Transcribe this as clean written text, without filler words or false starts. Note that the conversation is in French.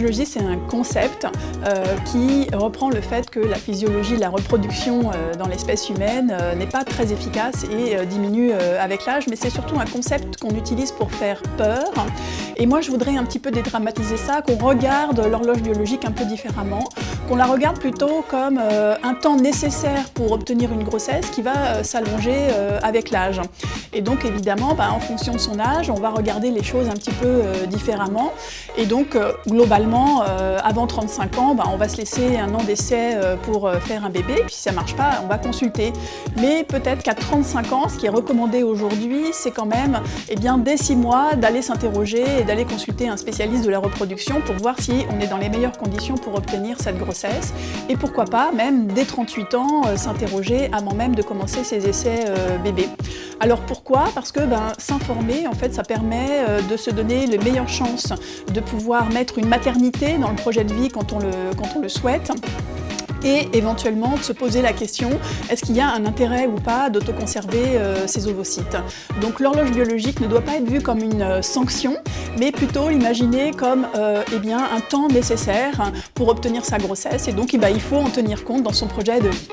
biologie, c'est un concept qui reprend le fait que la physiologie de la reproduction dans l'espèce humaine n'est pas très efficace et diminue avec l'âge, mais c'est surtout un concept qu'on utilise pour faire peur. Et moi, je voudrais un petit peu dédramatiser ça, qu'on regarde l'horloge biologique un peu différemment, qu'on la regarde plutôt comme un temps nécessaire pour obtenir une grossesse qui va s'allonger avec l'âge. Et donc évidemment, en fonction de son âge, on va regarder les choses un petit peu différemment. Et donc globalement, avant 35 ans, on va se laisser un an d'essai pour faire un bébé. Puis si ça ne marche pas, on va consulter. Mais peut-être qu'à 35 ans, ce qui est recommandé aujourd'hui, c'est quand même dès 6 mois d'aller s'interroger et d'aller consulter un spécialiste de la reproduction pour voir si on est dans les meilleures conditions pour obtenir cette grossesse. Et pourquoi pas, même dès 38 ans, s'interroger avant même de commencer ses essais bébés. Alors pourquoi ? Parce que s'informer, en fait, ça permet de se donner les meilleures chances de pouvoir mettre une maternité dans le projet de vie quand on le souhaite. Et éventuellement de se poser la question, est-ce qu'il y a un intérêt ou pas d'autoconserver ces ovocytes ? Donc l'horloge biologique ne doit pas être vue comme une sanction, mais plutôt l'imaginer comme un temps nécessaire pour obtenir sa grossesse. Et donc il faut en tenir compte dans son projet de vie.